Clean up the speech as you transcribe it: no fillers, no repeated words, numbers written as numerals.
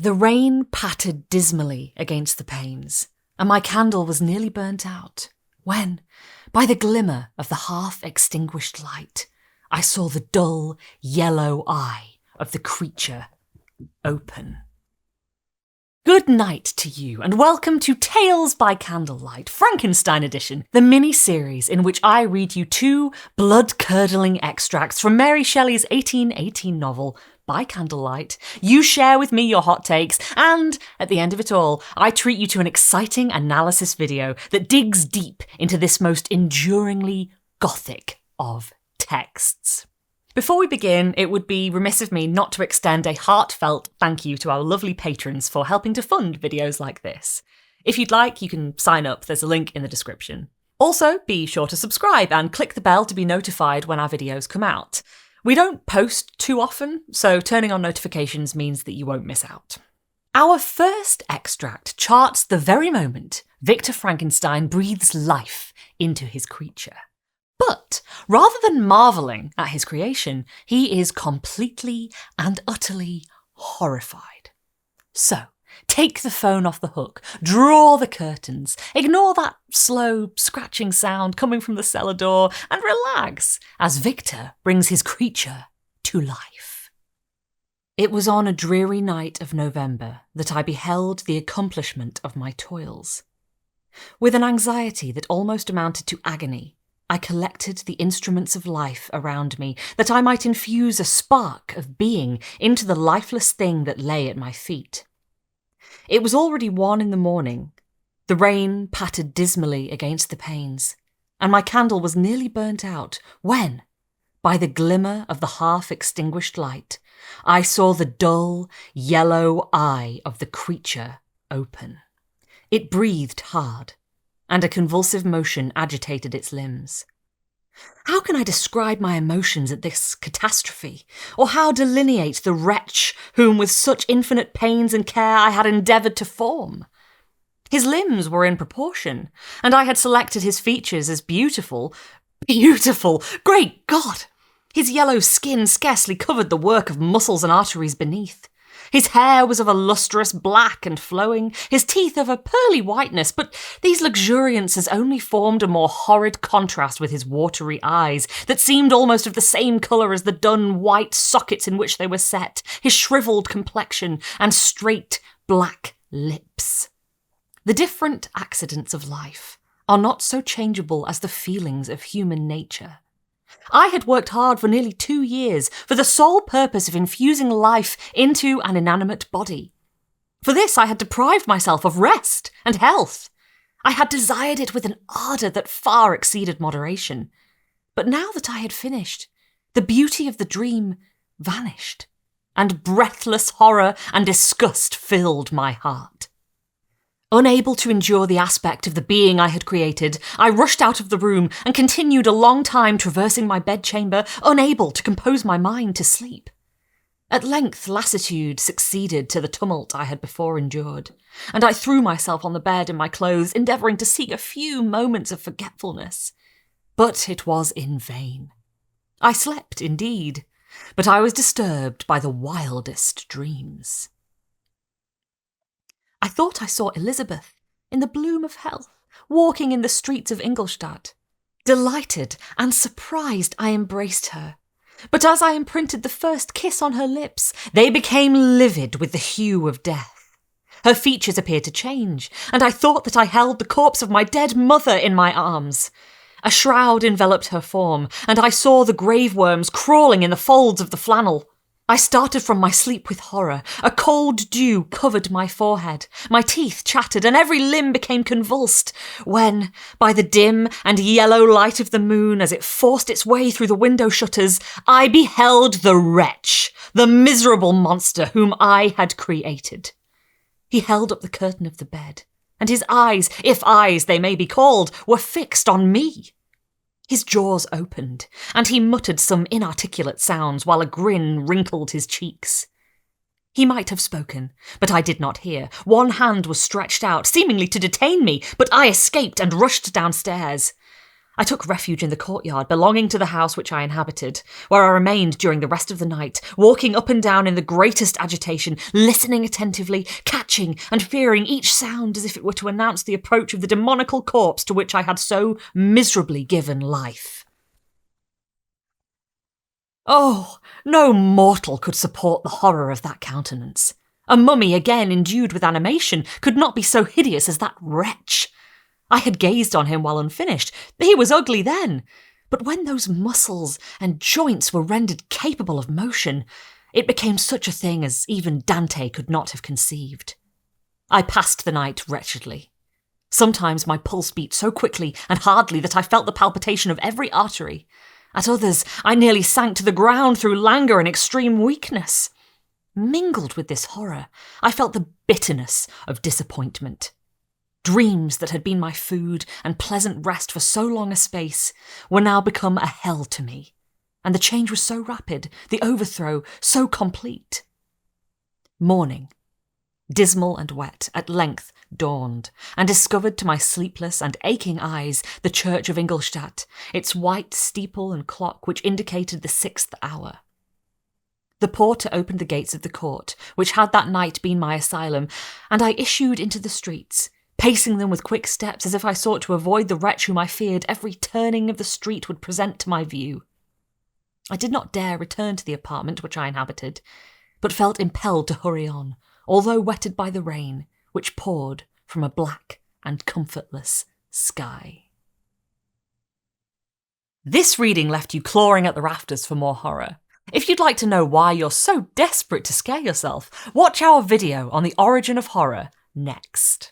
The rain pattered dismally against the panes, and my candle was nearly burnt out, when, by the glimmer of the half-extinguished light, I saw the dull, yellow eye of the creature open. Good night to you, and welcome to Tales by Candlelight, Frankenstein Edition, the mini-series in which I read you 2 blood-curdling extracts from Mary Shelley's 1818 novel, By Candlelight. You share with me your hot takes, and at the end of it all, I treat you to an exciting analysis video that digs deep into this most enduringly Gothic of texts. Before we begin, it would be remiss of me not to extend a heartfelt thank you to our lovely patrons for helping to fund videos like this. If you'd like, you can sign up, there's a link in the description. Also, be sure to subscribe and click the bell to be notified when our videos come out. We don't post too often, so turning on notifications means that you won't miss out. Our first extract charts the very moment Victor Frankenstein breathes life into his creature. But rather than marvelling at his creation, he is completely and utterly horrified. So, take the phone off the hook, draw the curtains, ignore that slow, scratching sound coming from the cellar door, and relax as Victor brings his creature to life. It was on a dreary night of November that I beheld the accomplishment of my toils. With an anxiety that almost amounted to agony, I collected the instruments of life around me, that I might infuse a spark of being into the lifeless thing that lay at my feet. It was already 1 a.m. The rain pattered dismally against the panes, and my candle was nearly burnt out when, by the glimmer of the half-extinguished light, I saw the dull, yellow eye of the creature open. It breathed hard, and a convulsive motion agitated its limbs. How can I describe my emotions at this catastrophe, or how delineate the wretch whom with such infinite pains and care I had endeavoured to form? His limbs were in proportion, and I had selected his features as beautiful. Beautiful! Great God! His yellow skin scarcely covered the work of muscles and arteries beneath. His hair was of a lustrous black and flowing, his teeth of a pearly whiteness, but these luxuriances only formed a more horrid contrast with his watery eyes, that seemed almost of the same colour as the dun white sockets in which they were set, his shrivelled complexion, and straight black lips. The different accidents of life are not so changeable as the feelings of human nature. I had worked hard for nearly 2 years for the sole purpose of infusing life into an inanimate body. For this I had deprived myself of rest and health. I had desired it with an ardour that far exceeded moderation. But now that I had finished, the beauty of the dream vanished, and breathless horror and disgust filled my heart. Unable to endure the aspect of the being I had created, I rushed out of the room and continued a long time traversing my bedchamber, unable to compose my mind to sleep. At length lassitude succeeded to the tumult I had before endured, and I threw myself on the bed in my clothes, endeavouring to seek a few moments of forgetfulness. But it was in vain. I slept, indeed, but I was disturbed by the wildest dreams. I thought I saw Elizabeth, in the bloom of health, walking in the streets of Ingolstadt. Delighted and surprised, I embraced her. But as I imprinted the first kiss on her lips, they became livid with the hue of death. Her features appeared to change, and I thought that I held the corpse of my dead mother in my arms. A shroud enveloped her form, and I saw the grave worms crawling in the folds of the flannel. I started from my sleep with horror. A cold dew covered my forehead. My teeth chattered, and every limb became convulsed, when, by the dim and yellow light of the moon as it forced its way through the window shutters, I beheld the wretch, the miserable monster whom I had created. He held up the curtain of the bed, and his eyes, if eyes they may be called, were fixed on me. His jaws opened, and he muttered some inarticulate sounds while a grin wrinkled his cheeks. He might have spoken, but I did not hear. One hand was stretched out, seemingly to detain me, but I escaped and rushed downstairs. I took refuge in the courtyard belonging to the house which I inhabited, where I remained during the rest of the night, walking up and down in the greatest agitation, listening attentively, catching and fearing each sound as if it were to announce the approach of the demoniacal corpse to which I had so miserably given life. Oh, no mortal could support the horror of that countenance. A mummy again endued with animation could not be so hideous as that wretch. I had gazed on him while unfinished. He was ugly then. But when those muscles and joints were rendered capable of motion, it became such a thing as even Dante could not have conceived. I passed the night wretchedly. Sometimes my pulse beat so quickly and hardly that I felt the palpitation of every artery. At others, I nearly sank to the ground through languor and extreme weakness. Mingled with this horror, I felt the bitterness of disappointment. Dreams that had been my food and pleasant rest for so long a space were now become a hell to me, and the change was so rapid, the overthrow so complete. Morning, dismal and wet, at length dawned, and discovered to my sleepless and aching eyes the church of Ingolstadt, its white steeple and clock which indicated the 6th hour. The porter opened the gates of the court, which had that night been my asylum, and I issued into the streets, pacing them with quick steps as if I sought to avoid the wretch whom I feared every turning of the street would present to my view. I did not dare return to the apartment which I inhabited, but felt impelled to hurry on, although wetted by the rain, which poured from a black and comfortless sky. This reading left you clawing at the rafters for more horror. If you'd like to know why you're so desperate to scare yourself, watch our video on the origin of horror next.